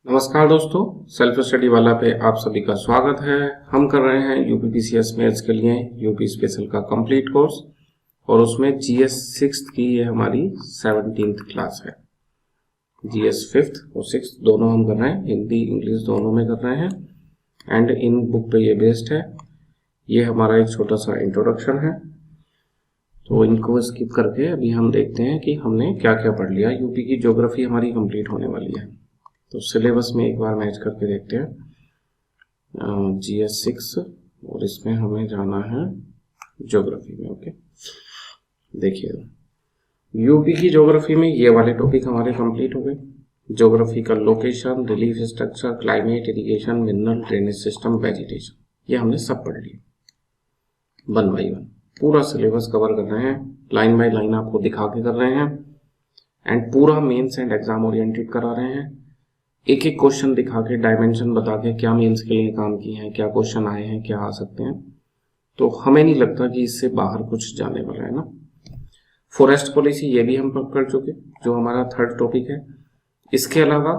नमस्कार दोस्तों, self study वाला पे आप सभी का स्वागत है। हम कर रहे हैं यूपीपीसीएस मैथ्स के लिए यूपी स्पेशल का कंप्लीट कोर्स और उसमें जीएस 6th की ये हमारी 17th क्लास है। जीएस 5th और 6th दोनों हम कर रहे हैं, हिंदी इंग्लिश दोनों में कर रहे हैं एंड इन बुक पे ये बेस्ड है। ये हमारा एक छोटा सा इंट्रोडक्शन है, तो इनको स्किप करके अभी हम देखते हैं कि हमने क्या क्या पढ़ लिया। यूपी की ज्योग्राफी हमारी कंप्लीट होने वाली है, तो सिलेबस में एक बार मैच करके देखते हैं। जीएस 6 और इसमें हमें जाना है ज्योग्राफी में। ओके, देखिए यूपी की ज्योग्राफी में ये वाले टॉपिक हमारे कंप्लीट हो गए। Geographical location, relief structure, climate, irrigation, mineral, drainage system, vegetation, ये हमने सब पढ़ लिया। 1 बाई 1 पूरा सिलेबस कवर कर रहे हैं, लाइन बाय लाइन आपको दिखा के कर रहे हैं एंड पूरा मेंस एंड एग्जाम ओरिएंटेड करा रहे हैं। एक एक क्वेश्चन दिखा के, डायमेंशन बता के क्या मेंस के लिए काम किए हैं, क्या क्वेश्चन आए हैं, क्या आ सकते हैं। तो हमें नहीं लगता कि इससे बाहर कुछ जाने वाला है ना। फॉरेस्ट पॉलिसी ये भी हम कर चुके, जो हमारा 3rd टॉपिक है। इसके अलावा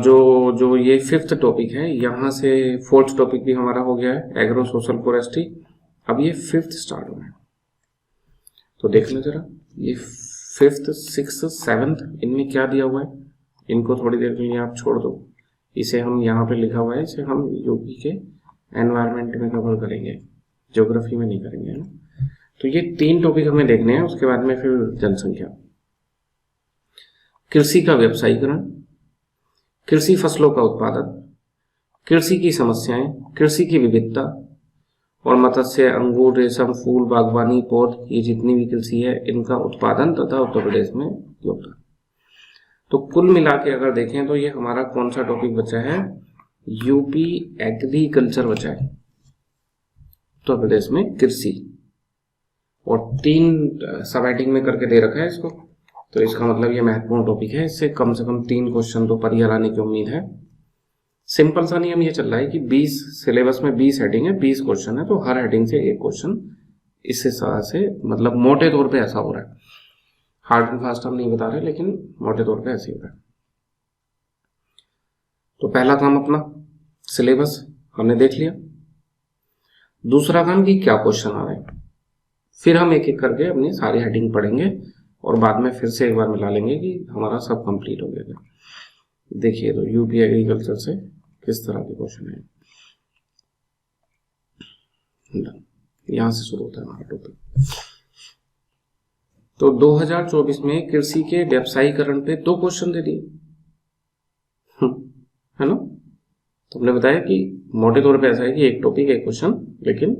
जो ये 5th टॉपिक है, यहाँ से 4th टॉपिक भी हमारा हो गया है, एग्रो सोशल फॉरेस्ट्री। अब ये 5th स्टार्ट हो रहा है, तो देख लो जरा ये 5th 6th 7th इनमें क्या दिया हुआ है। इनको थोड़ी देर के लिए आप छोड़ दो, इसे हम यहाँ पे लिखा हुआ है, इसे हम यूपी के एनवायरनमेंट में कवर करेंगे, ज्योग्राफी में नहीं करेंगे ना। तो ये 3 टॉपिक हमें देखने हैं। उसके बाद में फिर जनसंख्या, कृषि का व्यवसायीकरण, कृषि फसलों का उत्पादन, कृषि की समस्याएं, कृषि की विविधता और मत्स्य, अंगूर, रेशम, फूल, बागवानी, पौध, ये जितनी भी कृषि है इनका उत्पादन तथा उत्तर प्रदेश में योगदान। तो कुल मिला के अगर देखें तो ये हमारा कौन सा टॉपिक बचा है, यूपी एग्रीकल्चर बचा है, उत्तर प्रदेश में कृषि, और 3 सब हेडिंग में करके दे रखा है इसको। तो इसका मतलब ये महत्वपूर्ण टॉपिक है, इससे कम से कम 3 क्वेश्चन तो परिहर आने की उम्मीद है। सिंपल सा नियम ये चल रहा है कि 20 सिलेबस में 20 हेडिंग है, 20 क्वेश्चन है, तो हर हेडिंग से एक क्वेश्चन इससे से मतलब मोटे तौर पे ऐसा हो रहा है। हार्ड एंड फास्ट हम नहीं बता रहे, लेकिन मोटे तौर पे ऐसे ही हो रहा है। तो पहला काम अपना सिलेबस हमने देख लिया। दूसरा काम कि क्या क्वेश्चन आ रहे हैं, फिर हम एक एक करके अपनी सारी हेडिंग पढ़ेंगे और बाद में फिर से एक बार मिला लेंगे कि हमारा सब कंप्लीट हो गया। देखिए तो यूपी एग्रीकल्चर से किस तरह के क्वेश्चन है, यहां से शुरू होता है हमारा टॉपिक। तो 2024 में कृषि के व्यवसायीकरण पे 2 क्वेश्चन दे दिए, है ना। तो हमने बताया कि मोटे तौर पे ऐसा है कि एक टॉपिक एक क्वेश्चन, लेकिन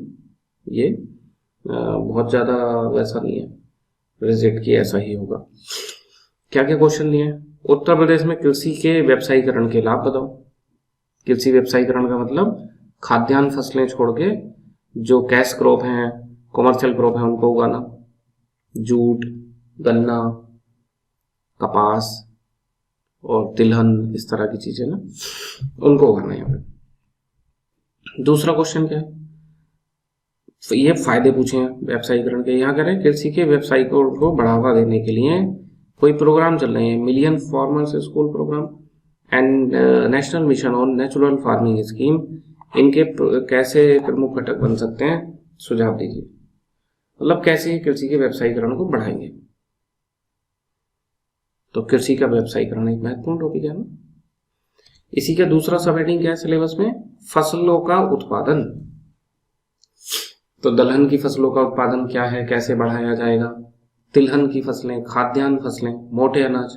ये बहुत ज्यादा वैसा नहीं है रिजिड कि ऐसा ही होगा। क्या क्या क्वेश्चन लिए हैं, उत्तर प्रदेश में कृषि के व्यवसायीकरण के लाभ बताओ। कृषि व्यवसायीकरण का मतलब खाद्यान्न फसलें छोड़ के जो कैश क्रॉप हैं, कॉमर्शियल क्रॉप है, उनको उगाना, जूट, गन्ना, कपास और तिलहन, इस तरह की चीजें ना, उनको उगाना है यहाँ पे। दूसरा क्वेश्चन क्या है, ये फायदे पूछे हैं व्यवसायीकरण के। यहाँ कह रहे हैं कृषि के व्यवसायिकों को बढ़ावा देने के लिए कोई प्रोग्राम चल रहे हैं, million farmers school program and national mission on natural farming scheme, इनके कैसे प्रमुख घटक बन सकते हैं, सुझाव दीजिए। मतलब कैसे कृषि के व्यवसायीकरण को बढ़ाएंगे। तो कृषि का व्यवसायीकरण एक महत्वपूर्ण टॉपिक है ना। इसी का दूसरा सब हेडिंग क्या है सिलेबस में, फसलों का उत्पादन। तो दलहन की फसलों का उत्पादन क्या है, कैसे बढ़ाया जाएगा, तिलहन की फसलें, खाद्यान्न फसलें, मोटे अनाज।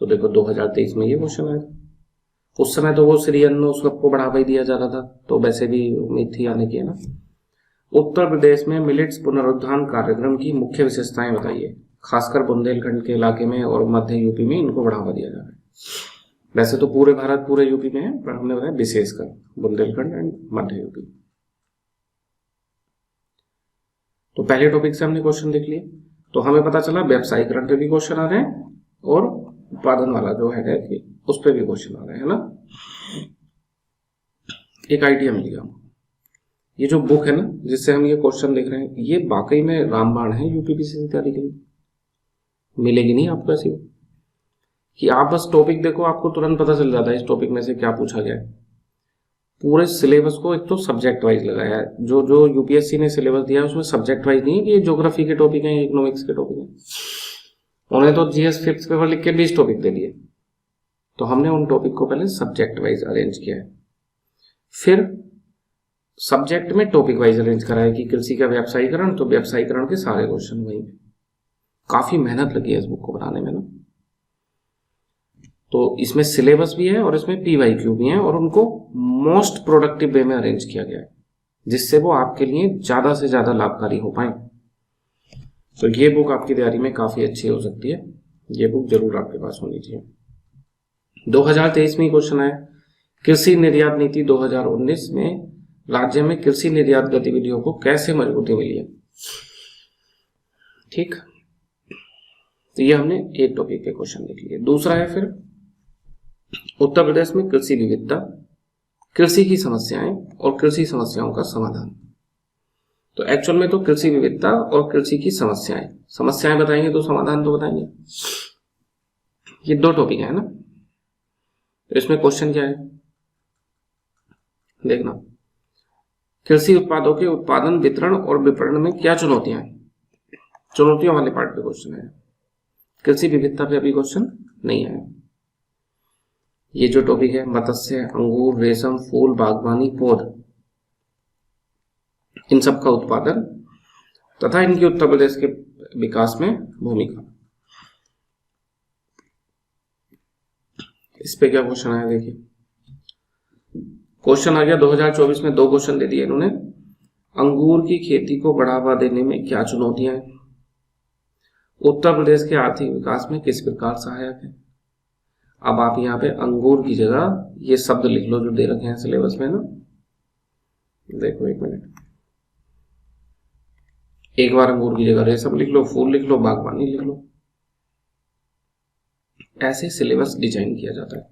तो देखो 2023 में ये क्वेश्चन आया, उस समय तो वो श्री अन्न सबको बढ़ावा ही दिया जा रहा था, तो वैसे भी उम्मीद थी आने की, है ना। उत्तर प्रदेश में मिलेट्स पुनरुत्थान कार्यक्रम की मुख्य विशेषताएं बताइए। खासकर बुंदेलखंड के इलाके में और मध्य यूपी में इनको बढ़ावा दिया जा रहा है। वैसे तो पूरे भारत पूरे यूपी में है, पर हमने बताया विशेषकर बुंदेलखंड एंड मध्य यूपी। तो पहले टॉपिक से हमने क्वेश्चन देख लिए, तो हमें पता चला व्यवसायीकरण पे भी क्वेश्चन आ रहे हैं और उत्पादन वाला जो है उस पर भी क्वेश्चन आ रहे हैं ना। एक आइडिया मिल गया। ये जो बुक है ना जिससे हम ये क्वेश्चन देख रहे हैं, ये वाकई में रामबाण है यूपीपीसीसी तैयारी के लिए। मिलेगी नहीं आपको ऐसी, कि आप बस टॉपिक देखो, आपको तुरंत पता चल जाता है इस टॉपिक में से क्या पूछा गया है। पूरे सिलेबस को एक तो सब्जेक्ट वाइज लगाया है, जो जो यूपीएससी ने सिलेबस दिया है उसमें सब्जेक्ट वाइज नहीं है कि ये ज्योग्राफी के टॉपिक हैं, इकोनॉमिक्स के टॉपिक हैं। उन्हें तो जीएस 5th पेपर लिख के 20 टॉपिक दे दिए, तो हमने उन टॉपिक को पहले सब्जेक्ट वाइज अरेंज किया है, फिर सब्जेक्ट में टॉपिक वाइज अरेंज करा है कि कृषि का व्यवसायीकरण, तो व्यवसायीकरण के सारे क्वेश्चन वहीं पे। काफी मेहनत लगी है इस बुक को बनाने में ना, तो इसमें सिलेबस भी है और इसमें पीवाईक्यू भी है, और उनको मोस्ट प्रोडक्टिव वे में अरेंज किया गया है जिससे वो आपके लिए ज्यादा से ज्यादा लाभकारी हो पाए। तो ये बुक आपकी तैयारी में काफी अच्छी हो सकती है, ये बुक जरूर आपके पास होनी चाहिए। 2023 में क्वेश्चन आया, कृषि निर्यात नीति 2019 में राज्य में कृषि निर्यात गतिविधियों को कैसे मजबूती मिली है। ठीक, तो ये हमने एक टॉपिक पे क्वेश्चन लिख लिया। दूसरा है फिर उत्तर प्रदेश में कृषि विविधता, कृषि की समस्याएं और कृषि समस्याओं का समाधान। तो एक्चुअल में तो कृषि विविधता और कृषि की समस्याएं, समस्याएं बताएंगे तो समाधान तो बताएंगे, ये दो टॉपिक है ना। तो इसमें क्वेश्चन क्या है देखना, कृषि उत्पादों के उत्पादन, वितरण और विपणन में क्या चुनौतियां हैं। चुनौतियों वाले पार्ट पे क्वेश्चन है, कृषि विविधता पे अभी क्वेश्चन नहीं आया। ये जो टॉपिक है मत्स्य, अंगूर, रेशम, फूल, बागवानी, पौध, इन सब का उत्पादन तथा इनकी उत्तर प्रदेश के विकास में भूमिका, इस पे क्या क्वेश्चन आया देखिए। क्वेश्चन आ गया 2024 में, दो क्वेश्चन दे दिए इन्होंने। अंगूर की खेती को बढ़ावा देने में क्या चुनौतियां हैं, उत्तर प्रदेश के आर्थिक विकास में किस प्रकार सहायक है। अब आप यहाँ पे अंगूर की जगह ये शब्द लिख लो जो दे रखे हैं सिलेबस में ना, देखो एक मिनट, एक बार अंगूर की जगह रेशम लिख लो, फूल लिख लो, बागवानी लिख लो। ऐसे सिलेबस डिजाइन किया जाता है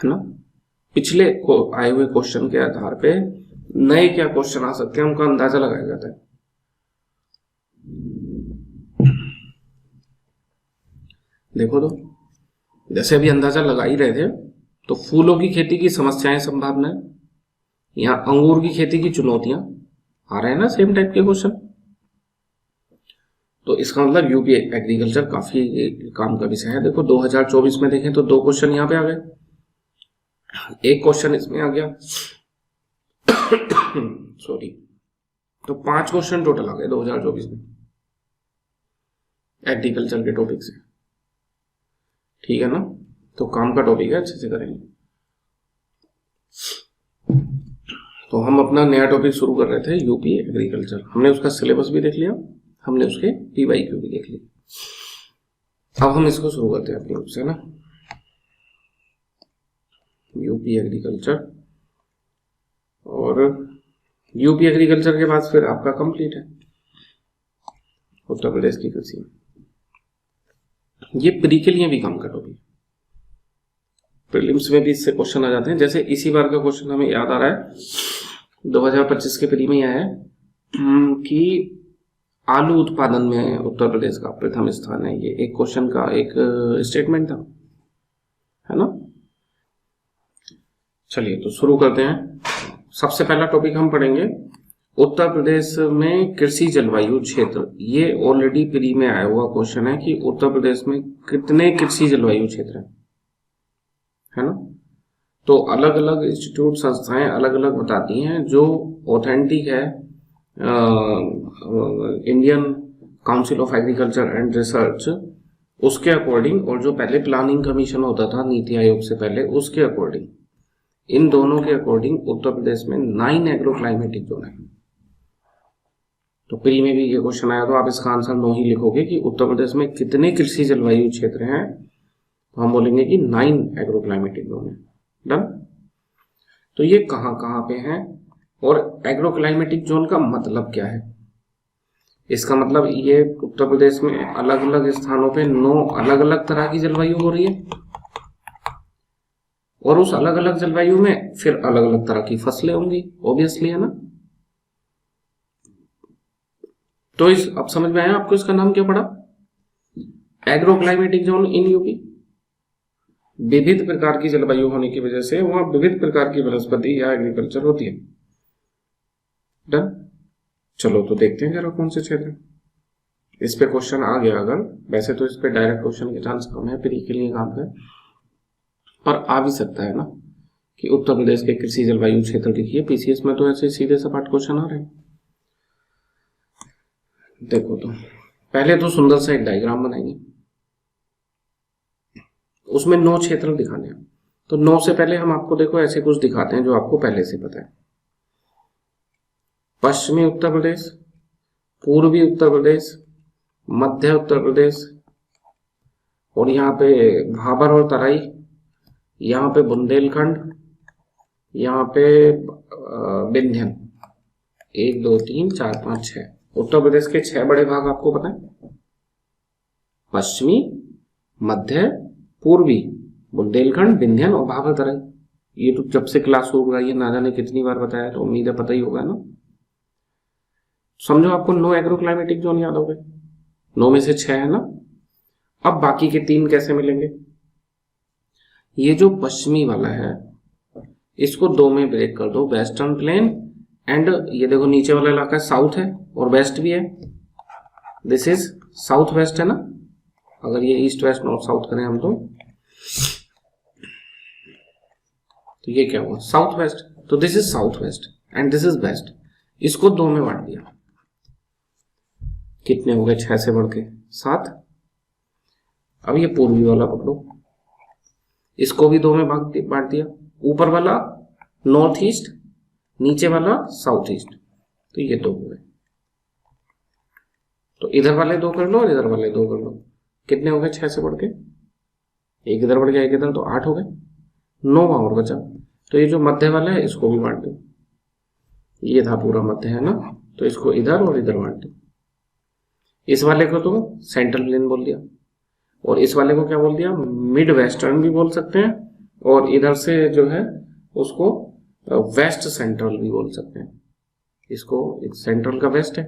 ना। पिछले आए हुए क्वेश्चन के आधार पे नए क्या क्वेश्चन आ सकते हैं उनका अंदाजा लगाया जाता है। देखो तो जैसे अभी अंदाजा लगा ही रहे थे, तो फूलों की खेती की समस्याएं, संभावनाएं, यहाँ अंगूर की खेती की चुनौतियां आ रहे हैं ना, सेम टाइप के क्वेश्चन। तो इसका मतलब यूपी एग्रीकल्चर काफी काम का विषय है। देखो 2024 में देखें तो दो क्वेश्चन यहाँ पे आ गए, एक क्वेश्चन इसमें आ गया सॉरी, तो 5 क्वेश्चन टोटल आ गए 2024 में एग्रीकल्चर के टॉपिक से। ठीक है ना, तो काम का टॉपिक है, अच्छे से करेंगे। तो हम अपना नया टॉपिक शुरू कर रहे थे यूपी एग्रीकल्चर, हमने उसका सिलेबस भी देख लिया, हमने उसके पीवाईक्यू भी देख लिया। अब हम इसको शुरू करते हैं अपनी रूप से ना, यूपी एग्रीकल्चर। और यूपी एग्रीकल्चर के बाद फिर आपका कंप्लीट है उत्तर प्रदेश की कृषि। ये प्री के लिए भी काम का टॉपिक, प्रीलिम्स में भी इससे क्वेश्चन आ जाते हैं। जैसे इसी बार का क्वेश्चन हमें याद आ रहा है, 2025 के प्री में आया है कि आलू उत्पादन में उत्तर प्रदेश का प्रथम स्थान है। ये एक क्वेश्चन का एक स्टेटमेंट था, है ना। चलिए तो शुरू करते हैं। सबसे पहला टॉपिक हम पढ़ेंगे उत्तर प्रदेश में कृषि जलवायु क्षेत्र। ये ऑलरेडी प्री में आया हुआ क्वेश्चन है कि उत्तर प्रदेश में कितने कृषि जलवायु क्षेत्र है ना। तो अलग अलग इंस्टीट्यूट, संस्थाएं अलग अलग बताती हैं। जो ऑथेंटिक है Indian council of agriculture and research, उसके अकॉर्डिंग, और जो पहले प्लानिंग कमीशन होता था नीति आयोग से पहले, उसके अकॉर्डिंग, इन दोनों के अकॉर्डिंग उत्तर प्रदेश में 9 एग्रो क्लाइमेटिक जोन है। तो प्री में भी ये क्वेश्चन आया तो आप इसका आंसर 9 ही लिखोगे कि उत्तर प्रदेश में कितने कृषि जलवायु क्षेत्र हैं, तो हम बोलेंगे कि 9 एग्रो क्लाइमेटिक जोन है। डन। तो ये कहां कहां पे हैं और एग्रो क्लाइमेटिक जोन का मतलब क्या है। इसका मतलब ये उत्तर प्रदेश में अलग अलग स्थानों पे 9 अलग अलग तरह की जलवायु हो रही है, और उस अलग अलग जलवायु में फिर अलग अलग तरह की फसलें होंगी, ऑब्वियसली, है ना। तो इस अब समझ में आया आपको इसका नाम क्यों पड़ा। एग्रोक्लाइमेटिक जोन इन यूपी, विविध प्रकार की जलवायु होने की वजह से वहां विविध प्रकार की वनस्पति या एग्रीकल्चर होती है। डन। चलो तो देखते हैं जरा कौन से क्षेत्र इस पे क्वेश्चन आ गया। अगर वैसे तो इस पे डायरेक्ट क्वेश्चन के चांस कम है, प्री के लिए काम है, पर आ भी सकता है ना कि उत्तर प्रदेश के कृषि जलवायु क्षेत्र लिखिए। पीसीएस में तो ऐसे सीधे सपाट क्वेश्चन आ रहे हैं। देखो तो पहले तो सुंदर सा एक डायग्राम बनाएंगे, उसमें 9 क्षेत्र दिखाने हैं। तो 9 से पहले हम आपको देखो ऐसे कुछ दिखाते हैं जो आपको पहले से पता है। पश्चिमी उत्तर प्रदेश, पूर्वी उत्तर प्रदेश, मध्य उत्तर प्रदेश, और यहाँ पे भाबर और तराई, यहाँ पे बुंदेलखंड, यहाँ पे विंध्यन। 1 2 3 4 5 6 उत्तर प्रदेश के 6 बड़े भाग आपको पता है। पश्चिमी, मध्य, पूर्वी, बुंदेलखंड, विंध्यन और भाबर तराई। ये तो जब से क्लास हो रही है ना जाने कितनी बार बताया, तो उम्मीद है पता ही होगा ना। समझो आपको 9 एग्रोक्लाइमेटिक जोन याद हो गए, 9 में से 6 है ना। अब बाकी के 3 कैसे मिलेंगे? ये जो पश्चिमी वाला है इसको 2 में ब्रेक कर दो, वेस्टर्न प्लेन एंड ये देखो नीचे वाला इलाका साउथ है और वेस्ट भी है, दिस इज साउथ वेस्ट है ना। अगर ये ईस्ट वेस्ट नॉर्थ साउथ करें हम तो ये क्या हुआ? South west. तो this is south west and this is west. इसको 2 में बांट दिया, कितने हो गए? 6 से बढ़ के 7। अब ये पूर्वी वाला पकड़ो, इसको भी 2 में बांट दिया। ऊपर वाला नॉर्थ ईस्ट, नीचे वाला साउथ ईस्ट, तो ये 2 हो गए। तो इधर वाले 2 कर लो और इधर वाले 2 कर लो, कितने हो गए? 6 से बढ़ के, एक इधर बढ़ गया एक इधर, तो 8 हो गए। 9 और बचा। तो ये जो मध्य वाला है इसको भी बांट दो, ये था पूरा मध्य है ना, तो इसको इधर और इधर बांट दो। इस वाले को तो सेंट्रल प्लेन बोल दिया और इस वाले को क्या बोल दिया? मिड वेस्टर्न भी बोल सकते हैं, और इधर से जो है उसको वेस्ट सेंट्रल भी बोल सकते हैं। इसको सेंट्रल का वेस्ट है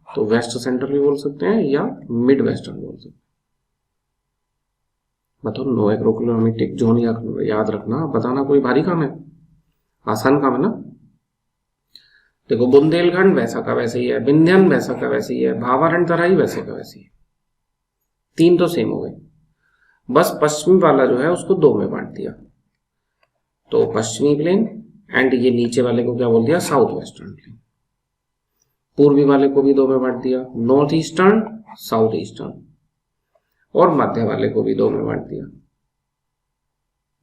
तो वेस्ट सेंट्रल भी बोल सकते हैं या मिड वेस्टर्न बोल सकते हैं। मतलब 9 एग्रोक्लाइमेटिक जोन याद रखना, बताना कोई भारी काम है? आसान काम है ना। देखो बुंदेलखंड वैसा का वैसे ही है, विंध्यन वैसा का वैसे ही है, भाबर एंड तराई वैसे का वैसे ही है। 3 तो सेम हो गए, बस पश्चिमी वाला जो है उसको 2 में बांट दिया। तो पश्चिमी प्लेन एंड ये नीचे वाले को क्या बोल दिया? South western plain. पूर्वी वाले को भी 2 में बांट दिया, नॉर्थ ईस्टर्न, साउथ ईस्टर्न, और मध्य वाले को भी 2 में बांट दिया।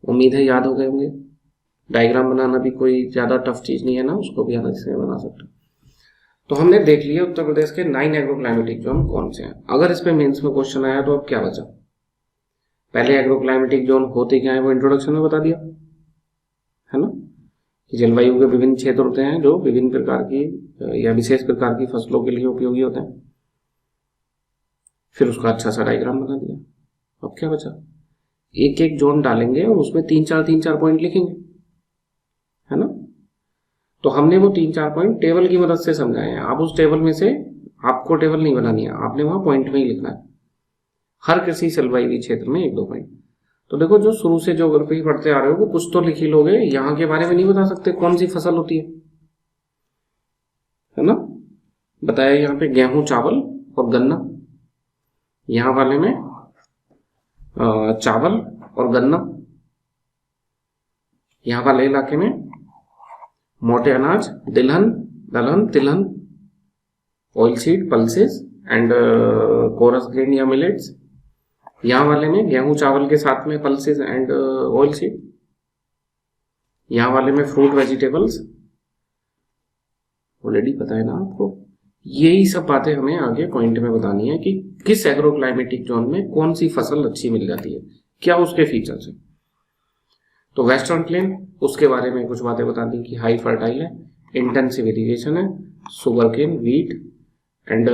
उम्मीद है याद हो गए होंगे। डायग्राम बनाना भी कोई ज्यादा टफ चीज नहीं है ना, उसको भी अलग से बना सकते। तो हमने देख लिया उत्तर प्रदेश के 9 एग्रोक्लाइमेटिक जोन कौन से हैं। अगर इस पे मेंस में क्वेश्चन आया तो अब क्या बचा? पहले एग्रोक्लाइमेटिक जोन होते क्या है वो इंट्रोडक्शन में बता दिया है ना, कि जलवायु के विभिन्न क्षेत्र होते हैं जो विभिन्न प्रकार की या विशेष प्रकार की फसलों के लिए उपयोगी होते हैं। फिर उसका अच्छा सा डायग्राम बना दिया। अब क्या बचा? एक एक जोन डालेंगे और उसमें 3-4 पॉइंट लिखेंगे, है ना। तो हमने वो 3-4 पॉइंट टेबल की मदद से समझाए हैं। आप उस टेबल में से, आपको टेबल नहीं बनानी है, आपने वहां पॉइंट में ही लिखना है। हर कृषि जलवायु क्षेत्र में 1-2 पॉइंट। तो देखो जो शुरू से ज्योग्राफी पढ़ते आ रहे हो वो कुछ तो लिख ही लोगे, यहाँ के बारे में नहीं बता सकते कौन सी फसल होती है ना। बताया यहाँ पे गेहूं, चावल और गन्ना, यहाँ वाले में चावल और गन्ना, यहाँ वाले इलाके में मोटे अनाज, दलहन, तिलहन, oil seed, pulses and coarse grain या मिलेट्स। यहाँ वाले में गेहूं चावल के साथ में पल्सेस एंड ऑयल सीड। यहाँ वाले में फ्रूट वेजिटेबल्स, ऑलरेडी पता है ना आपको। यही सब बातें हमें आगे पॉइंट में बतानी है कि किस एग्रोक्लाइमेटिक जोन में कौन सी फसल अच्छी मिल जाती है, क्या उसके फीचर्स है। तो वेस्टर्न प्लेन, उसके बारे में कुछ बातें बता दी कि हाई फर्टाइल है, इंटेंसिव इरिगेशन है, शुगर केन, वीट एंड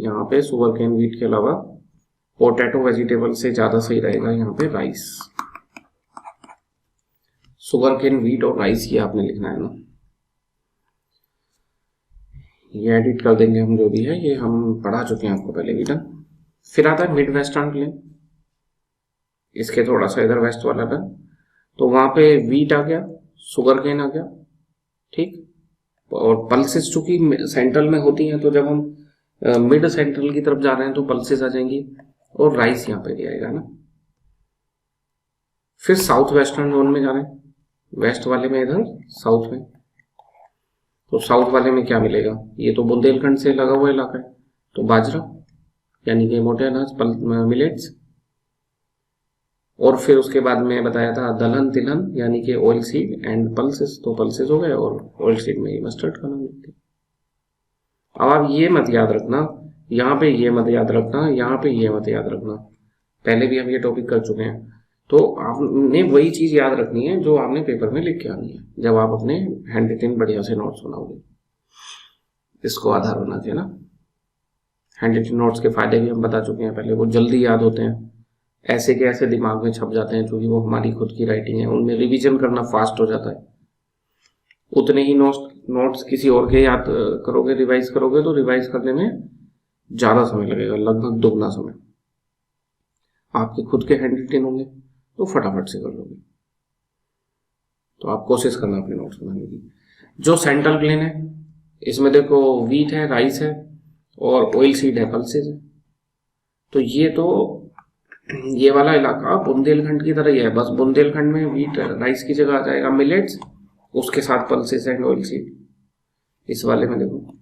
यहाँ पे शुगर केन वीट के अलावा पोटैटो वेजिटेबल से ज्यादा सही रहेगा यहाँ पे राइस। शुगर केन, वीट और राइस ये आपने लिखना है ना। ये एडिट कर देंगे हम, जो भी है ये हम पढ़ा चुके हैं आपको पहले भी ना। फिर आता है मिड वेस्टर्न प्लेन, इसके थोड़ा सा इधर वेस्ट वाला था, तो वहां पे वीट आ गया, शुगर केन आ गया, ठीक। और पल्सेस चूंकि सेंट्रल में होती हैं, तो जब हम मिड सेंट्रल की तरफ जा रहे हैं तो पल्सेस आ जाएंगी, और राइस यहाँ पे भी आएगा ना। फिर साउथ वेस्टर्न जोन में जा रहे हैं, वेस्ट वाले में इधर साउथ में, तो साउथ वाले में क्या मिलेगा, ये तो बुंदेलखंड से लगा हुआ इलाका है, तो बाजरा यानी कि मोटे अनाज मिलेट्स। और फिर उसके बाद में बताया था दलहन तिलहन यानी कि ऑयल सीड एंड पल्सेस, तो पल्सेस हो गए, और ऑयल सीड में मस्टर्ड खाना मिलती है। अब आप ये मत याद रखना, यहाँ पे ये मत याद रखना, यहाँ पे ये मत याद रखना, पहले भी हम ये टॉपिक कर चुके हैं। तो आपने वही चीज याद रखनी है जो आपने पेपर में लिख के आनी है, जब आप अपने हैंड रिटन बढ़िया से नोट्स बनाओगे, इसको आधार बना के ना। हैंड रिटन नोट्स के फायदे भी हम बता चुके हैं पहले, वो जल्दी याद होते हैं, ऐसे के ऐसे दिमाग में छप जाते हैं, क्योंकि वो हमारी खुद की राइटिंग है, उनमें रिवीजन करना फास्ट हो जाता है। उतने ही नोट्स किसी और के याद करोगे, रिवाइज करोगे, तो रिवाइज करने में ज्यादा समय लगेगा, लगभग दोगुना समय। आपके खुद के हैंड रिटन होंगे तो फटाफट से कर लोगे। तो आप कोशिश करना अपने नोट्स बनाने की। जो सेंट्रल प्लेन है, इसमें देखो वीट है, राइस है, और ऑयल सीड है, पल्सेस है। तो ये वाला इलाका बुंदेलखंड की तरह ही है, बस बुंदेलखंड में वीट राइस की जगह आ जाएगा मिलेट्स, उसके साथ पल्सेस एंड ऑयल सीड। इस वाले में देखो,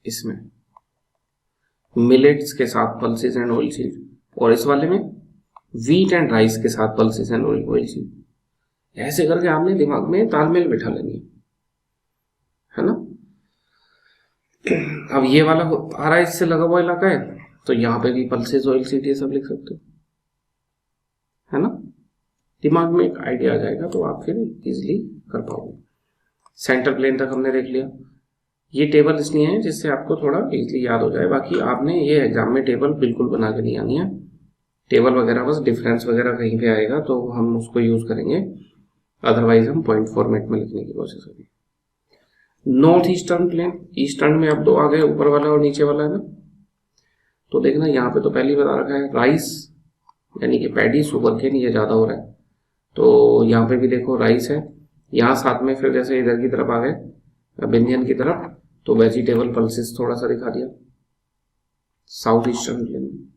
इसमें मिलेट्स के साथ पल्सेस एंड ऑयल सीड, और इस वाले में वीट एंड राइस के साथ पल्सेस एंड ऑयल सीड। ऐसे करके आपने दिमाग में तालमेल बिठा लेनी है ना। अब ये वाला आ रहा है, इससे लगा हुआ इलाका है, तो यहाँ पे भी पल्सेस ऑयल सीड ये सब लिख सकते हो, है ना। दिमाग में एक आइडिया आ जाएगा, तो आप फिर इजिली कर पाओगे। सेंट्रल प्लेन तक हमने देख लिया। ये टेबल इसलिए है जिससे आपको थोड़ा इजिली याद हो जाए, बाकी आपने ये एग्जाम में टेबल बिल्कुल बना के नहीं आनी है। टेबल वगैरह बस डिफरेंस वगैरह कहीं पे आएगा तो हम उसको यूज करेंगे, अदरवाइज हम पॉइंट फॉर्मेट में लिखने की कोशिश करेंगे। नॉर्थ ईस्टर्न प्लेन, ईस्टर्न में अब दो आ गए, ऊपर वाला और नीचे वाला है ना। तो देखना यहाँ पे तो पहले ही बता रखा है, राइस यानी कि पैडी, शुगर केन, ये ज्यादा हो रहा है, तो यहाँ पे भी देखो राइस है। यहाँ साथ में फिर जैसे इधर की तरफ आ गए विंध्यन की तरफ, तो वेजिटेबल पल्सेस थोड़ा सा दिखा दिया। साउथ ईस्टर्न प्लेन में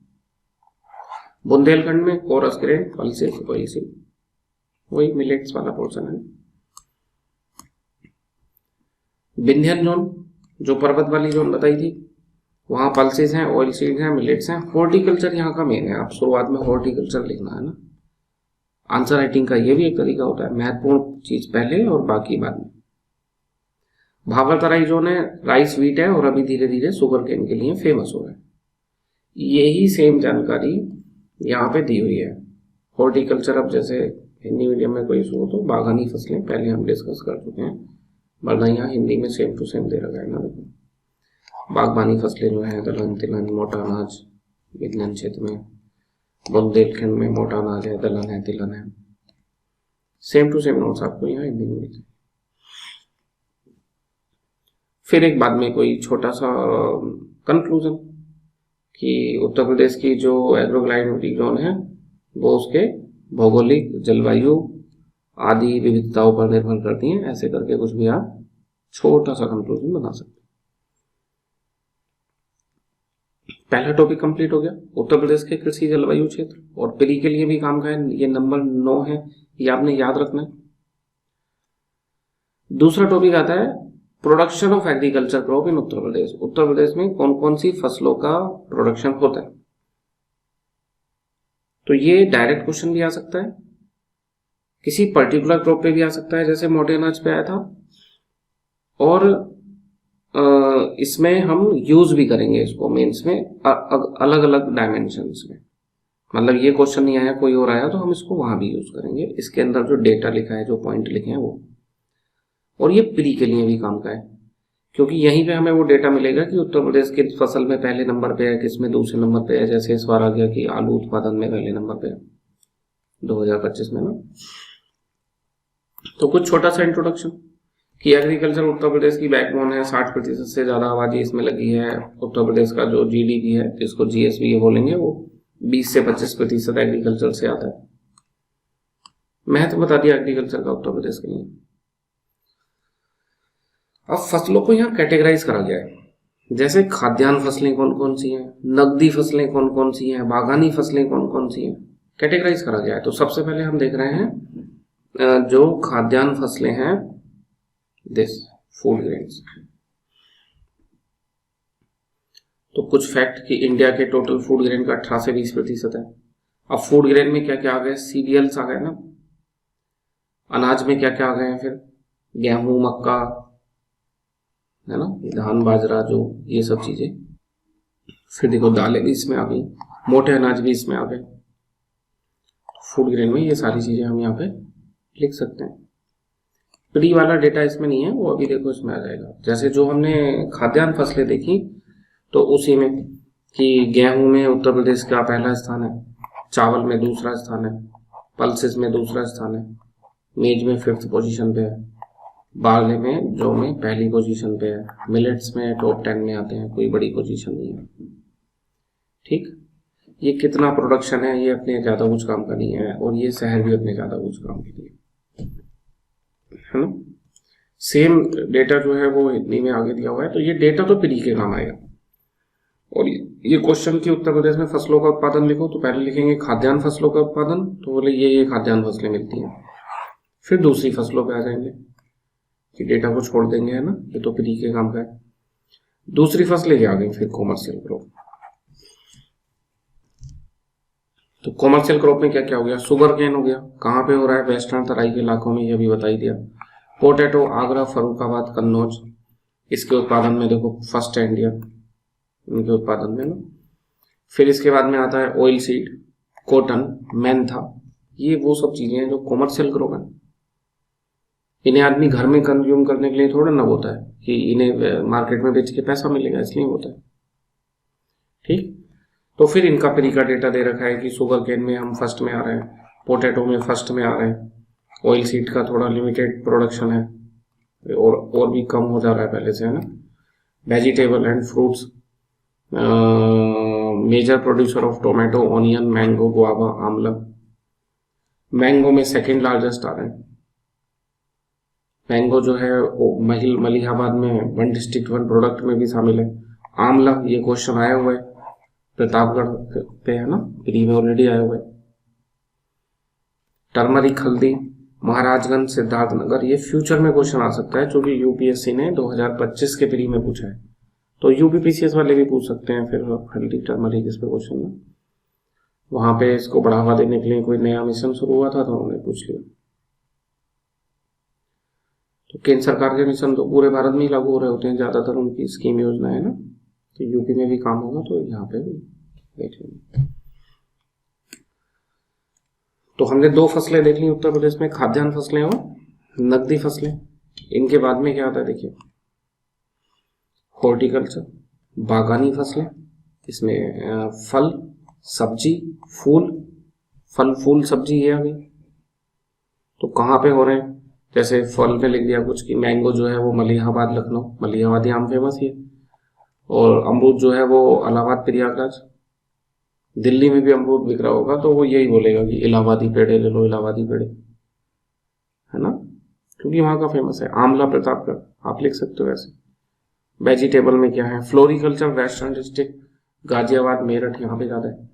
बुंदेलखंड में coarse grain, pulses, oil seed, वही मिलेट्स वाला पोर्शन है। विंध्यन जोन, जो पर्वत वाली जोन बताई थी, वहां पल्सेस हैं, ऑयल सीड हैं, मिलेट्स हैं। हॉर्टिकल्चर यहाँ का मेन है, आप शुरुआत में हॉर्टिकल्चर लिखना है ना। आंसर राइटिंग का ये भी एक तरीका होता है, महत्वपूर्ण चीज पहले और बाकी बाद में। भाबर तराई जोन है, राइस वीट है, और अभी धीरे धीरे शुगर केन के लिए फेमस हो रहा है। यही सेम जानकारी यहाँ पे दी हुई है। हॉर्टिकल्चर, अब जैसे हिंदी मीडियम में कोई इशू हो तो बागानी फसलें पहले हम डिस्कस कर चुके हैं, वरना यहाँ हिंदी में सेम टू सेम दे रखा है ना। देखो बागबानी फसलें जो है, दलहन तिलहन, मोटा अनाज, विज्ञान क्षेत्र में बुंदेलखंड में मोटा अनाज है, दलहन है, तिलहन है। सेम टू सेम नोट्स आपको यहाँ हिंदी में मिलते हैं। फिर एक बाद में कोई छोटा सा कंक्लूजन कि उत्तर प्रदेश की जो एग्रोक्लाइमेटिक जोन है वो उसके भौगोलिक, जलवायु आदि विविधताओं पर निर्भर करती हैं। ऐसे करके कुछ भी आप छोटा सा कंक्लूजन बना सकते हैं। पहला टॉपिक कंप्लीट हो गया, उत्तर प्रदेश के कृषि जलवायु क्षेत्र, और प्री के लिए भी काम का है, ये नंबर 9 है, ये आपने याद रखना है। दूसरा टॉपिक आता है production of agriculture crop in Uttar Pradesh. Uttar Pradesh में कौन कौन सी फसलों का प्रोडक्शन होता है। तो ये डायरेक्ट क्वेश्चन भी आ सकता है, किसी पर्टिकुलर क्रॉप पे भी आ सकता है, जैसे मोटे अनाज पे आया था, और इसमें हम यूज भी करेंगे इसको मेंस में अलग अलग डायमेंशंस में। मतलब ये क्वेश्चन नहीं आया, कोई और आया, तो हम इसको वहां भी यूज करेंगे। इसके अंदर जो डेटा लिखा है, जो पॉइंट लिखे हैं वो, और ये प्री के लिए भी काम का है, क्योंकि यहीं पे हमें वो डेटा मिलेगा कि उत्तर प्रदेश की फसल में पहले नंबर पे है, किसमें दूसरे नंबर पे है। जैसे इस बार आ गया कि आलू उत्पादन में पहले नंबर पे है 2025 में ना। तो कुछ छोटा सा इंट्रोडक्शन कि एग्रीकल्चर उत्तर प्रदेश की बैकबोन है, 60% से ज्यादा आबादी इसमें लगी है। उत्तर प्रदेश का जो जीडीपी है, जिसको जीएसबी ये बोलेंगे, वो 20 से 25% एग्रीकल्चर से आता है। महत्व बता दिया एग्रीकल्चर का उत्तर प्रदेश के लिए। अब फसलों को यहाँ कैटेगराइज करा गया है, जैसे खाद्यान्न फसलें कौन कौन सी हैं, नकदी फसलें कौन कौन सी हैं, बागानी फसलें कौन कौन सी हैं, कैटेगराइज करा गया है। तो सबसे पहले हम देख रहे हैं जो खाद्यान्न फसलें हैं, दिस फूड ग्रेन्स। तो कुछ फैक्ट कि इंडिया के टोटल फूड ग्रेन का 18 से 20% है। अब फूड ग्रेन में क्या क्या आ गए, सीरियल्स आ गए ना, अनाज में क्या क्या आ गए हैं, फिर गेहूं, मक्का, है ना, धान, बाजरा, जो ये सब चीजें। फिर देखो दालें भी इसमें आ गई, मोटे अनाज भी इसमें आ गए। फूड ग्रेन में ये सारी चीजें हम यहाँ पे लिख सकते हैं। प्री वाला डेटा इसमें नहीं है, वो अभी देखो इसमें आ जाएगा। जैसे जो हमने खाद्यान्न फसलें देखी, तो उसी में कि गेहूं में उत्तर प्रदेश का पहला स्थान है, चावल में दूसरा स्थान है, पल्सेस में दूसरा स्थान है, मेज में 5th पोजीशन पे है, बारले में, जौ में पहली पोजीशन पे है, मिलेट्स में टॉप 10 में आते हैं, कोई बड़ी पोजीशन नहीं है। ठीक, ये कितना प्रोडक्शन है, ये अपने ज्यादा कुछ काम का नहीं है, और ये शहर भी अपने ज्यादा कुछ काम के लिए, है ना। सेम डेटा जो है वो हिंदी में आगे दिया हुआ है, तो ये डेटा तो प्री के काम आएगा। और ये क्वेश्चन कि उत्तर प्रदेश में फसलों का उत्पादन लिखो, तो पहले लिखेंगे खाद्यान्न फसलों का उत्पादन, तो बोले ये खाद्यान्न फसलें मिलती हैं। फिर दूसरी फसलों पे आ जाएंगे कि डेटा को छोड़ देंगे, है ना, ये तो प्री के काम का है। दूसरी फसलें क्या आ गई, फिर कॉमर्शियल क्रॉप। तो कॉमर्शियल क्रॉप में क्या क्या हो गया, शुगर केन हो गया, कहाँ पे हो रहा है, वेस्टर्न तराई के इलाकों में, ये भी बता ही दिया। पोटैटो आगरा, फर्रुखाबाद, कन्नौज, इसके उत्पादन में देखो फर्स्ट है इंडिया, इनके उत्पादन में ना। फिर इसके बाद में आता है ऑयल सीड, कॉटन, मेंथा, ये वो सब चीजें हैं जो कॉमर्शियल क्रॉप है। इन्हें आदमी घर में कंज्यूम करने के लिए थोड़ा ना होता है कि इन्हें मार्केट में बेच के पैसा मिलेगा, इसलिए होता है। ठीक, तो फिर इनका प्री का डेटा दे रखा है कि शुगर केन में हम फर्स्ट में आ रहे हैं, पोटैटो में फर्स्ट में आ रहे हैं, ऑयल सीड का थोड़ा लिमिटेड प्रोडक्शन है और भी कम हो जा रहा है पहले से, है ना। Vegetable and fruits, major producer of tomato, onion, mango, guava, आंवला। मैंगो में सेकंड लार्जेस्ट आ रहे हैं। मैंगो जो है वो मलिहाबाद में 1 डिस्ट्रिक्ट 1 प्रोडक्ट में भी शामिल है। आंवला, ये क्वेश्चन आया हुआ है प्रतापगढ़ पे, है ना, प्री में ऑलरेडी आया हुआ है। टर्मरिक, हल्दी, महाराजगंज, सिद्धार्थनगर, ये फ्यूचर में क्वेश्चन आ सकता है, क्योंकि यूपीएससी ने 2025 के प्री में पूछा है, तो यूपीपीसीएस वाले भी पूछ सकते हैं। फिर हल्दी, टर्मरिक, इस पे क्वेश्चन है। वहां पे इसको बढ़ावा देने के लिए कोई नया मिशन शुरू हुआ था, तो उन्होंने पूछ लिया। तो केंद्र सरकार के मिशन तो पूरे भारत में ही लागू हो रहे होते हैं, ज्यादातर उनकी स्कीम योजना है ना, तो यूपी में भी काम होगा, तो यहाँ पे भी बैठेंगे। तो हमने 2 फसलें देख ली उत्तर प्रदेश में, खाद्यान्न फसलें और नकदी फसलें। इनके बाद में क्या आता है, देखिए हॉर्टिकल्चर, बागानी फसलें, इसमें फल, सब्जी, फूल, फल, फूल, सब्जी, ये आ गई। तो कहाँ पे हो रहे हैं, जैसे फल में लिख दिया कुछ कि मैंगो जो है वो मलिहाबाद, लखनऊ, मलिहाबादी आम फेमस है, और अमरूद जो है वो इलाहाबाद, प्रयागराज। दिल्ली में भी अमरूद बिक रहा होगा, तो वो यही बोलेगा कि इलाहाबादी पेड़े ले लो, इलाहाबादी पेड़े, है ना, क्योंकि वहां का फेमस है। आंवला, प्रतापगढ़, आप लिख सकते हो ऐसे। वेजिटेबल में क्या है, floriculture, western district, Ghaziabad, Meerut, यहाँ पे ज्यादा है।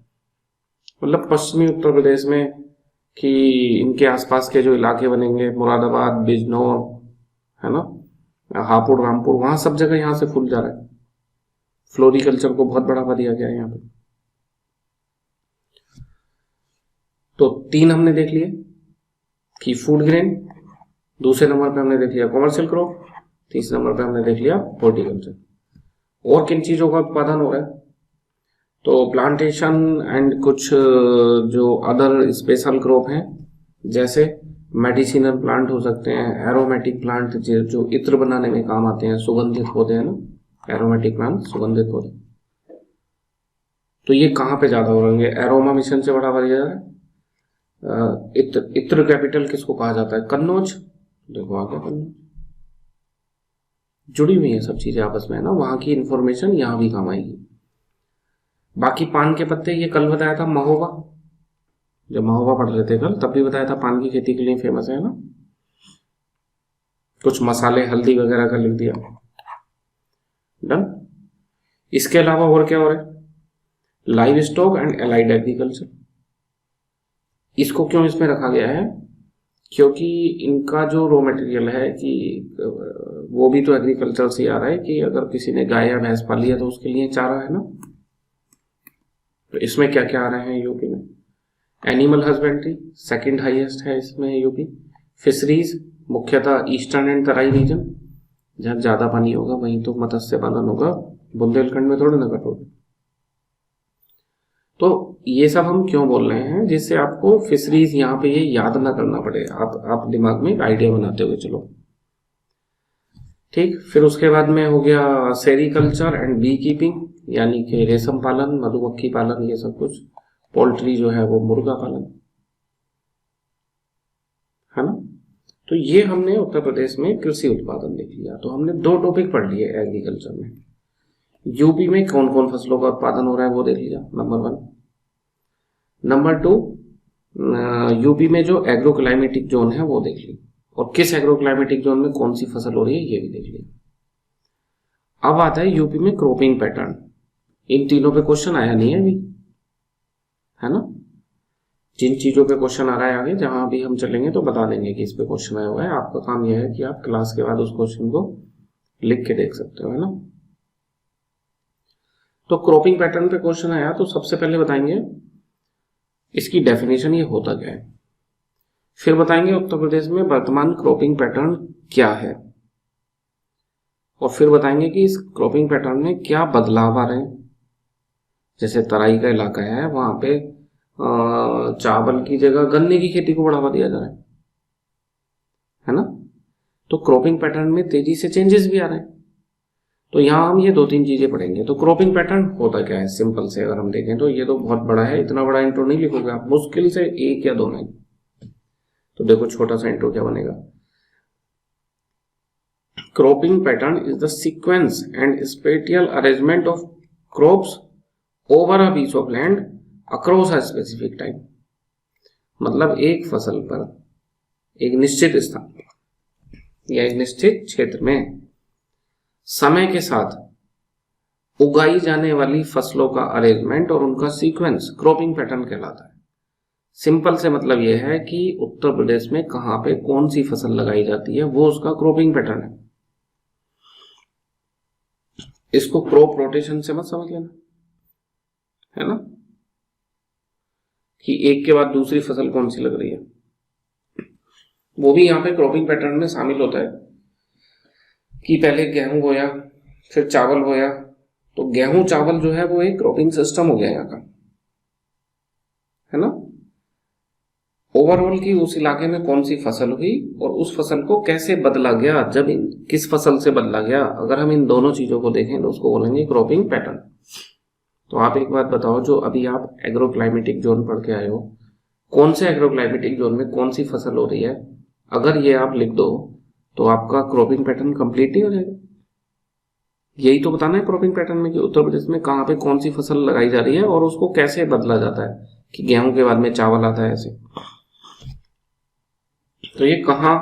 मतलब पश्चिमी उत्तर प्रदेश में कि इनके आसपास के जो इलाके बनेंगे, मुरादाबाद, बिजनौर, है ना, हापुड़, रामपुर, वहां सब जगह यहाँ से फूल जा रहा है। फ्लोरिकल्चर को बहुत बढ़ावा दिया गया है यहाँ पे। तो 3 हमने देख लिए कि फूड ग्रेन, दूसरे नंबर पे हमने देख लिया कॉमर्शियल क्रॉप, तीसरे नंबर पे हमने देख लिया हॉर्टिकल्चर। और किन चीजों का उत्पादन हो रहा है, तो प्लांटेशन एंड कुछ जो अदर स्पेशल क्रॉप हैं, जैसे मेडिसिनल प्लांट हो सकते हैं, एरोमेटिक प्लांट जो इत्र बनाने में काम आते हैं, सुगंधित पौधे, है ना, एरोमेटिक प्लांट, सुगंधित पौधे। तो ये कहाँ पे ज्यादा हो रहे हैं, एरोमा मिशन से बढ़ावा दिया जा रहा है। इत्र कैपिटल किसको कहा जाता है, कन्नौज, देखो आ गया कन्नौज, जुड़ी हुई है सब चीजें आपस में, है ना, वहां की इंफॉर्मेशन यहाँ भी काम आएगी। बाकी पान के पत्ते, ये कल बताया था महोबा, जब महोबा पढ़ रहे थे कल तब भी बताया था पान की खेती के लिए फेमस है ना। कुछ मसाले हल्दी वगैरह का लिख दिया। डन। इसके अलावा और क्या हो रहा है, live stock and allied agriculture. इसको क्यों इसमें रखा गया है, क्योंकि इनका जो रॉ मटेरियल है कि वो भी तो एग्रीकल्चर से आ रहा है, कि अगर किसी ने गाय या भैंस पाली है तो उसके लिए चारा है ना। तो इसमें क्या क्या आ रहे हैं यूपी में, एनिमल हस्बेंड्री सेकंड हाईएस्ट है इसमें यूपी। फिशरीज मुख्यतः ईस्टर्न एंड तराई रीजन, जहां ज्यादा पानी होगा वहीं तो मत्स्य पालन होगा, बुंदेलखंड में थोड़ा ना करोगे। तो ये सब हम क्यों बोल रहे हैं, जिससे आपको फिशरीज यहाँ पे ये याद ना करना पड़े, आप दिमाग में एक आइडिया बनाते हुए चलो। ठीक, फिर उसके बाद में हो गया सेरिकल्चर एंड बी कीपिंग, यानी कि रेशम पालन, मधुमक्खी पालन, ये सब कुछ। पोल्ट्री जो है वो मुर्गा पालन, है ना। तो ये हमने उत्तर प्रदेश में कृषि उत्पादन देख लिया। तो हमने 2 टॉपिक पढ़ लिए एग्रीकल्चर में। यूपी में कौन कौन फसलों का उत्पादन हो रहा है वो देख लिया, नंबर 1। नंबर 2, यूपी में जो एग्रो क्लाइमेटिक जोन है वो देख ली, और किस एग्रो क्लाइमेटिक जोन में कौन सी फसल हो रही है ये भी देख लिया। अब आता है यूपी में क्रॉपिंग पैटर्न। इन तीनों पे क्वेश्चन आया नहीं है अभी, है ना। जिन चीजों पे क्वेश्चन आ रहा है आगे, जहां भी हम चलेंगे तो बता देंगे कि इस पे क्वेश्चन आया हुआ है। आपका काम यह है कि आप क्लास के बाद उस क्वेश्चन को लिख के देख सकते हो, है ना। तो क्रॉपिंग पैटर्न पे क्वेश्चन आया तो सबसे पहले बताएंगे इसकी डेफिनेशन, ये होता क्या है। फिर बताएंगे उत्तर प्रदेश में वर्तमान क्रॉपिंग पैटर्न क्या है, और फिर बताएंगे कि इस क्रॉपिंग पैटर्न में क्या बदलाव आ रहे हैं। जैसे तराई का इलाका है, वहां पे चावल की जगह गन्ने की खेती को बढ़ावा दिया जा रहा है ना। तो क्रॉपिंग पैटर्न में तेजी से चेंजेस भी आ रहे हैं। तो यहाँ हम ये 2-3 चीजें पढ़ेंगे। तो क्रॉपिंग पैटर्न होता क्या है, सिंपल से अगर हम देखें तो ये तो बहुत बड़ा है, इतना बड़ा इंट्रो नहीं लिखोगे आप, मुश्किल से 1 या 2 लाइन। तो देखो छोटा सा इंट्रो क्या बनेगा। Cropping pattern is the sequence and spatial arrangement of crops over a piece of land across a specific time. मतलब एक फसल पर एक निश्चित स्थान या एक निश्चित क्षेत्र में समय के साथ उगाई जाने वाली फसलों का अरेंजमेंट और उनका सीक्वेंस क्रॉपिंग पैटर्न कहलाता है। सिंपल से मतलब यह है कि उत्तर प्रदेश में कहां पे कौन सी फसल लगाई जाती है वो उसका क्रॉपिंग पैटर्न है। इसको क्रॉप रोटेशन से मत समझ लेना, है ना, कि एक के बाद दूसरी फसल कौन सी लग रही है। वो भी यहाँ पे क्रॉपिंग पैटर्न में शामिल होता है कि पहले गेहूं बोया, फिर चावल बोया। तो गेहूं चावल जो है वो एक क्रॉपिंग सिस्टम हो गया यहाँ का, है ना। ओवरऑल की उस इलाके में कौन सी फसल हुई और उस फसल को कैसे बदला गया, जब किस फसल से बदला गया, अगर हम इन दोनों चीजों को देखें तो उसको बोलेंगे क्रॉपिंग पैटर्न। तो आप एक बात बताओ, जो अभी आप एग्रो क्लाइमेटिक जोन पढ़ के आए हो, कौन से एग्रो क्लाइमेटिक जोन में कौन सी फसल हो रही है, अगर ये आप लिख दो तो आपका क्रॉपिंग पैटर्न कंप्लीट ही हो जाएगा। यही तो बताना है क्रॉपिंग पैटर्न में कि उत्तर प्रदेश में कहाँ पे कौन सी फसल लगाई जा रही है और उसको कैसे बदला जाता है, कि गेहूं के बाद में चावल आता है ऐसे। तो ये कहाँ,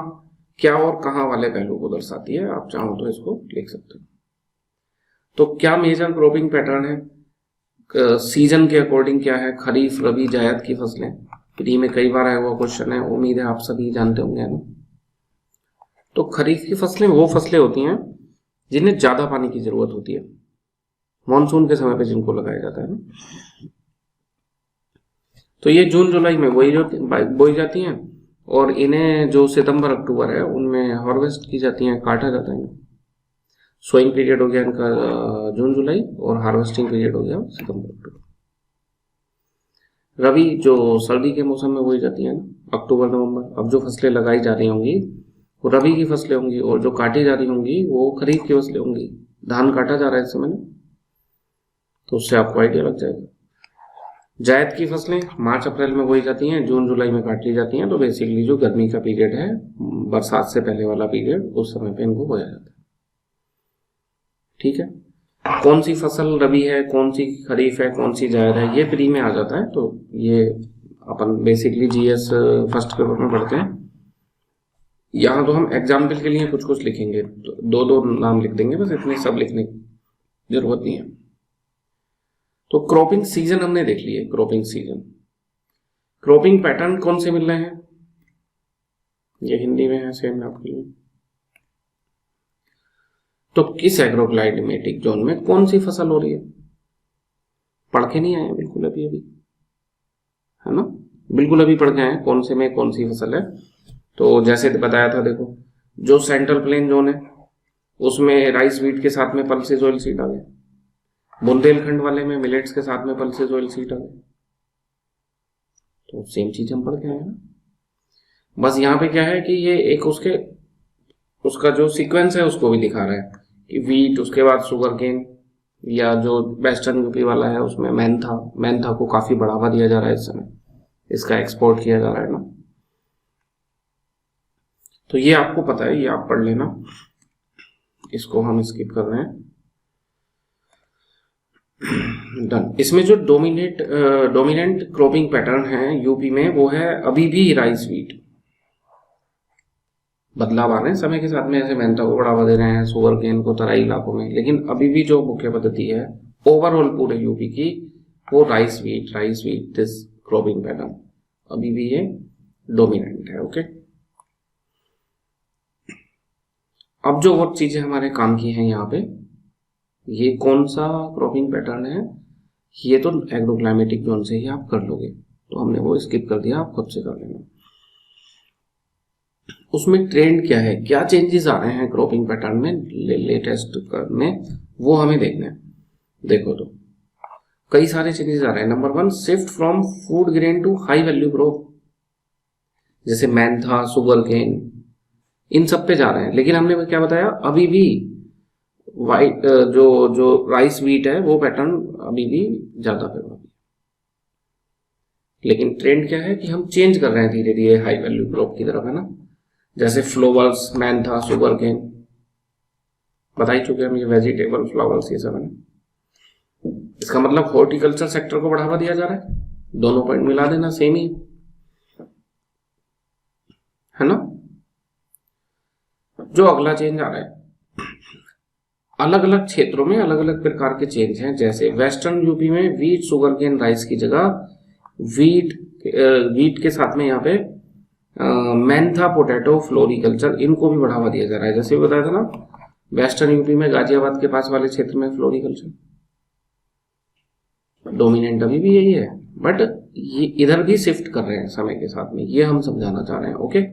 क्या और कहाँ वाले पहलू को दर्शाती है, आप चाहो तो इसको लिख सकते हो। तो क्या मेजर क्रॉपिंग पैटर्न है, सीजन के अकॉर्डिंग क्या है, खरीफ रबी जायद की फसलें। प्री में कई बार आया हुआ क्वेश्चन है, उम्मीद है आप सभी जानते होंगे ना। तो खरीफ की फसलें वो फसलें होती हैं जिन्हें ज्यादा पानी की जरूरत होती है, मानसून के समय पे जिनको लगाया जाता है ना। तो ये जून जुलाई में बोई जाती हैं, और इन्हें जो सितंबर अक्टूबर है उनमें हार्वेस्ट की जाती हैं, काटा जाता है। सोइंग पीरियड हो गया इनका जून जुलाई, और हार्वेस्टिंग पीरियड हो गया सितंबर अक्टूबर। रबी जो सर्दी के मौसम में बोई जाती है ना, अक्टूबर नवंबर। अब जो फसलें लगाई जा रही होंगी वो रबी की फसलें होंगी, और जो काटी जा रही होंगी वो खरीफ की फसलें होंगी। धान काटा जा रहा है इस समय, तो उससे आपको आइडिया लग जाएगा। जायद की फसलें मार्च अप्रैल में बोई जाती हैं, जून जुलाई में काट ली जाती हैं। तो बेसिकली जो गर्मी का पीरियड है, बरसात से पहले वाला पीरियड, उस समय पे इनको बोया जाता है। ठीक है। कौन सी फसल रबी है, कौन सी खरीफ है, कौन सी जायद है, ये प्री में आ जाता है। तो ये अपन बेसिकली जीएस फर्स्ट पेपर में पढ़ते हैं। यहाँ तो हम एग्जाम्पल के लिए कुछ कुछ लिखेंगे, तो दो दो नाम लिख देंगे बस, इतने सब लिखने की जरूरत नहीं है। तो क्रॉपिंग सीजन हमने देख लिए। क्रॉपिंग सीजन, क्रॉपिंग पैटर्न कौन से मिल रहे हैं, ये हिंदी में है सेम आपके लिए। तो किस एग्रोक्लाइमेटिक जोन में कौन सी फसल हो रही है, पढ़ के नहीं आए बिल्कुल अभी है ना, बिल्कुल अभी पढ़ के आए कौन से में कौन सी फसल है। तो जैसे बताया था, देखो जो सेंट्रल प्लेन जोन है उसमें राइस व्हीट के साथ में पल्सेस ऑयल सीड आ गए, बुंदेलखंड वाले में मिलेट्स के साथ में पल्सेस ऑयल सीड आ गए। तो सेम चीज हम पढ़ के आए हैं, बस यहाँ पे क्या है कि ये एक उसका जो सीक्वेंस है उसको भी दिखा रहा है कि वीट, उसके बाद शुगर केन, या जो वेस्टर्न यूपी वाला है उसमें मैंथा को काफी बढ़ावा दिया जा रहा है इस समय, इसका एक्सपोर्ट किया जा रहा है ना। तो ये आपको पता है, ये आप पढ़ लेना, इसको हम स्किप कर रहे हैं। डन। इसमें जो डोमिनेंट क्रॉपिंग पैटर्न है यूपी में वो है अभी भी राइस व्हीट। बदलाव आ रहे हैं समय के साथ में, ऐसे मेहनता को बढ़ावा दे रहे हैं, शुगर केन को तराई इलाकों में, लेकिन अभी भी जो मुख्य पद्धति है ओवरऑल पूरे यूपी की वो rice wheat this cropping pattern अभी भी ये डोमिनेंट है। ओके, अब जो और चीजें हमारे काम की हैं यहाँ पे, ये कौन सा क्रॉपिंग पैटर्न है, ये तो एग्रोक्लाइमेटिक जोन से ही आप कर लोगे, तो हमने वो स्किप कर दिया, आप खुद से कर लेना। उसमें ट्रेंड क्या है, क्या चेंजेस आ रहे हैं क्रॉपिंग पैटर्न में लेटेस्ट में, वो हमें देखना है। देखो तो कई सारे चेंजेस आ रहे हैं। Number 1, shift from food grain to high value crop, जैसे मैंथा, शुगर केन, इन सब पे जा रहे हैं। लेकिन हमने क्या बताया, अभी भी वाइट जो राइस व्हीट है वो पैटर्न अभी भी ज्यादा प्रभावी। लेकिन ट्रेंड क्या है कि हम चेंज कर रहे हैं धीरे धीरे हाई वैल्यू क्रॉप की तरफ, है ना। जैसे फ्लावर्स, मैंथा, शुगर केन बता ही चुके हम, ये वेजिटेबल फ्लावर्स ये सब है ना। इसका मतलब हॉर्टिकल्चर सेक्टर को बढ़ावा दिया जा रहा है, दोनों पॉइंट मिला देना, सेम ही है ना। जो अगला चेंज आ रहा है, अलग अलग क्षेत्रों में अलग अलग प्रकार के चेंज हैं। जैसे वेस्टर्न यूपी में वीट, शुगर केन, राइस की जगह वीट के साथ में यहाँ पे मैंथा, पोटैटो, फ्लोरिकल्चर, इनको भी बढ़ावा दिया जा रहा है। जैसे बताया था ना, वेस्टर्न यूपी में गाजियाबाद के पास वाले क्षेत्र में फ्लोरिकल्चर डोमिनेंट अभी भी यही है, बट ये इधर भी शिफ्ट कर रहे हैं समय के साथ में, ये हम समझाना चाह रहे हैं। ओके,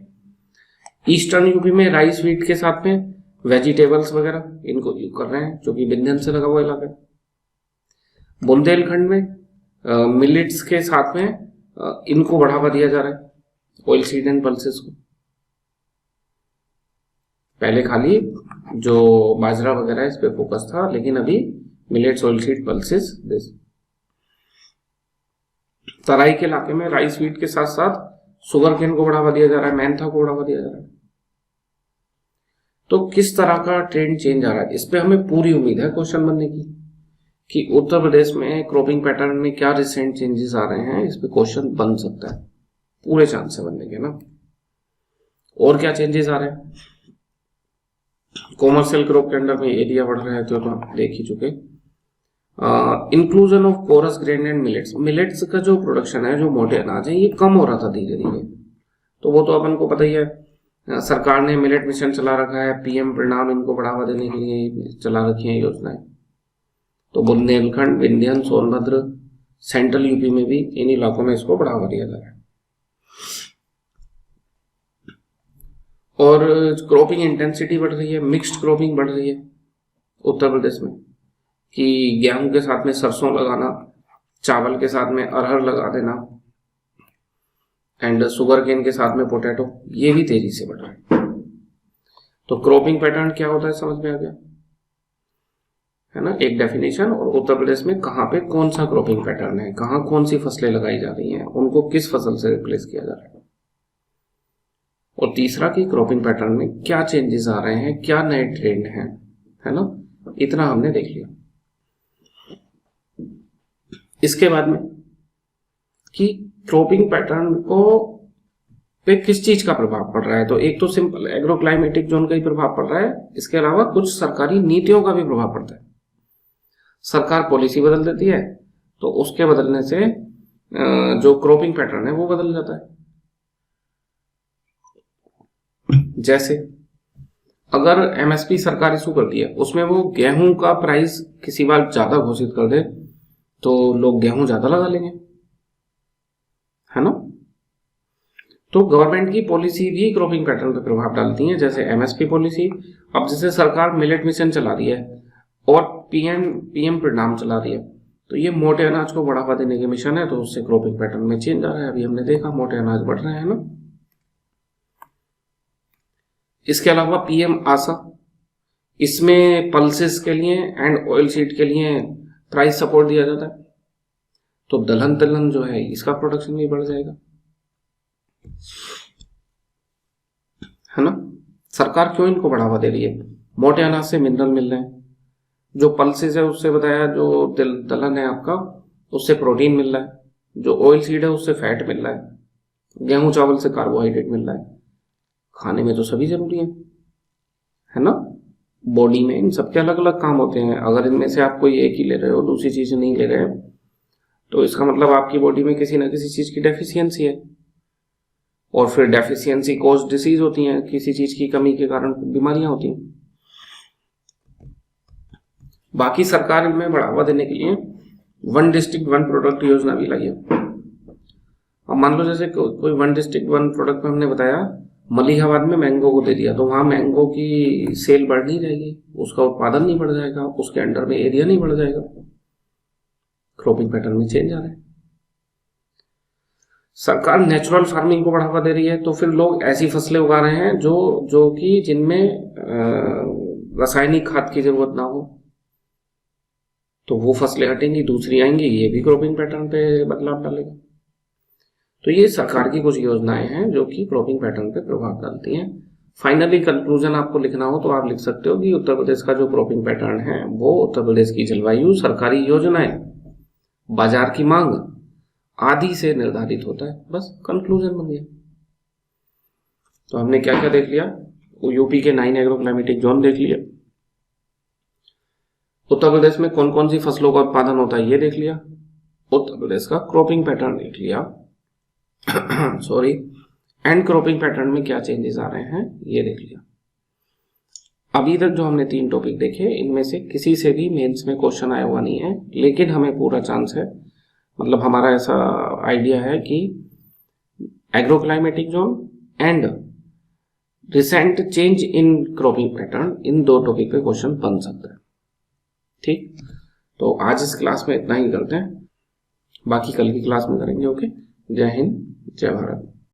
ईस्टर्न यूपी में राइस व्हीट के साथ में वेजिटेबल्स वगैरह इनको कर रहे हैं, जो कि विंध्यन से लगा हुआ इलाका है। बुंदेलखंड में मिलेट्स के साथ में इनको बढ़ावा दिया जा रहा है, ऑयल सीड एंड पल्सेस को। पहले खाली जो बाजरा वगैरह इस पे फोकस था, लेकिन अभी millets, oil seed, pulses, this. Terai के इलाके में राइस व्हीट के साथ साथ शुगर केन को बढ़ावा दिया जा रहा है, मैंथा को बढ़ावा दिया जा रहा है। तो किस तरह का ट्रेंड चेंज आ रहा है, इस पे हमें पूरी उम्मीद है क्वेश्चन बनने की, कि उत्तर प्रदेश में क्रॉपिंग पैटर्न में क्या रिसेंट चेंजेस आ रहे हैं, इस पे क्वेश्चन बन सकता है, पूरे चांस से बनने के ना। और क्या चेंजेस आ रहे हैं, कॉमर्शियल क्रॉप के अंडर में एरिया बढ़ रहा है, तो आप देख ही चुके। Inclusion of coarse grain and millets का जो प्रोडक्शन है, जो मोटे अनाज है, ये कम हो रहा था धीरे धीरे। तो वो तो अपन को पता ही है, सरकार ने मिलेट मिशन चला रखा है, पीएम परिणाम इनको बढ़ावा देने के लिए चला रखी है योजनाएं। तो बुंदेलखंड, विंध्यन, सोनभद्र, सेंट्रल यूपी में भी इन इलाकों में इसको बढ़ावा दिया जा रहा है। और क्रॉपिंग इंटेंसिटी बढ़ रही है, मिक्स्ड क्रॉपिंग बढ़ रही है उत्तर प्रदेश में, कि गेहूं के साथ में सरसों लगाना, चावल के साथ में अरहर लगा देना, एंड शुगर केन के साथ में पोटैटो, ये भी तेजी से बढ़ रहा है। तो क्रॉपिंग पैटर्न क्या होता है समझ में आ गया, है ना, एक डेफिनेशन। और उत्तर प्रदेश में कहाँ पे कौन सा क्रॉपिंग पैटर्न है, कहाँ कौन सी फसलें लगाई जा रही हैं, उनको किस फसल से रिप्लेस किया जा रहा है। और तीसरा कि क्रॉपिंग पैटर्न में क्या चेंजेस आ रहे हैं, क्या नए ट्रेंड हैं, है ना। इतना हमने देख लिया। इसके बाद में कि क्रॉपिंग पैटर्न को पे किस चीज का प्रभाव पड़ रहा है, तो एक तो सिंपल एग्रोक्लाइमेटिक जोन का ही प्रभाव पड़ रहा है, इसके अलावा कुछ सरकारी नीतियों का भी प्रभाव पड़ता है। सरकार पॉलिसी बदल देती है तो उसके बदलने से जो क्रॉपिंग पैटर्न है वो बदल जाता है। जैसे अगर एमएसपी सरकार इशू करती है, उसमें वो गेहूं का प्राइस किसी बार ज्यादा घोषित कर दे तो लोग गेहूं ज्यादा लगा लेंगे, है ना। तो गवर्नमेंट की पॉलिसी भी क्रॉपिंग पैटर्न पर प्रभाव डालती है, जैसे एमएसपी पॉलिसी। अब जैसे सरकार मिलेट मिशन चला रही है और पीएम परिणाम चला रही है, तो ये मोटे अनाज को बढ़ावा देने के मिशन है, तो उससे क्रॉपिंग पैटर्न में चेंज आ रहा है। अभी हमने देखा मोटे अनाज बढ़ रहे हैं ना। इसके अलावा पीएम आशा, इसमें पल्सेस के लिए एंड ऑयल सीड के लिए प्राइस सपोर्ट दिया जाता है, तो दलहन तिलहन जो है इसका प्रोडक्शन भी बढ़ जाएगा, है ना। सरकार क्यों इनको बढ़ावा दे रही है? मोटे अनाज से मिनरल मिल रहे हैं, जो पल्सेस है उससे बताया, जो दलहन है आपका उससे प्रोटीन मिल रहा है, जो ऑयल सीड है उससे फैट मिल रहा है, गेहूं चावल से कार्बोहाइड्रेट मिल रहा है। खाने में तो सभी जरूरी है ना। बॉडी में इन सबके अलग अलग काम होते हैं। अगर इनमें से आप कोई एक ही ले रहे हो, दूसरी चीज नहीं ले रहे हो, तो इसका मतलब आपकी बॉडी में किसी ना किसी चीज की डेफिशिएंसी है, और फिर डेफिशिएंसी कॉज डिसीज होती है, किसी चीज की कमी के कारण बीमारियां होती हैं। बाकी सरकार इनमें बढ़ावा देने के लिए वन डिस्ट्रिक्ट वन प्रोडक्ट योजना भी लाई है। अब मान लो जैसे कोई वन डिस्ट्रिक्ट वन प्रोडक्ट में हमने बताया मलिहाबाद में मैंगो को दे दिया, तो वहां मैंगो की सेल बढ़ नहीं जाएगी, उसका उत्पादन नहीं बढ़ जाएगा, उसके अंडर में एरिया नहीं बढ़ जाएगा। क्रॉपिंग पैटर्न में चेंज आ रहा है। सरकार नेचुरल फार्मिंग को बढ़ावा दे रही है, तो फिर लोग ऐसी फसलें उगा रहे हैं जो कि जिनमें रासायनिक खाद की जरूरत ना हो, तो वो फसलें हटेंगी, दूसरी आएंगी, ये भी क्रॉपिंग पैटर्न पे बदलाव डालेगा। तो ये सरकार की कुछ योजनाएं हैं जो कि क्रॉपिंग पैटर्न पे प्रभाव डालती हैं। फाइनली कंक्लूजन आपको लिखना हो तो आप लिख सकते हो कि उत्तर प्रदेश का जो क्रॉपिंग पैटर्न है वो उत्तर प्रदेश की जलवायु, सरकारी योजनाएं, बाजार की मांग आदि से निर्धारित होता है। बस कंक्लूजन बन गया। तो हमने क्या क्या देख लिया? यूपी के 9 एग्रो क्लाइमेटिक जोन देख लिया, उत्तर प्रदेश में कौन कौन सी फसलों का उत्पादन होता है ये देख लिया, उत्तर प्रदेश का क्रॉपिंग पैटर्न देख लिया सॉरी, एंड क्रॉपिंग पैटर्न में क्या चेंजेस आ रहे हैं ये देख लिया। अभी तक जो हमने 3 टॉपिक देखे, इनमें से किसी से भी मेंस में क्वेश्चन आया हुआ नहीं है, लेकिन हमें पूरा चांस है, मतलब हमारा ऐसा आइडिया है कि agro climatic zone and recent change in cropping pattern, in 2 topic पे क्वेश्चन बन सकता है। ठीक, तो आज इस क्लास में इतना ही करते हैं, बाकी कल की क्लास में करेंगे। ओके, जय हिंद, जय भारत।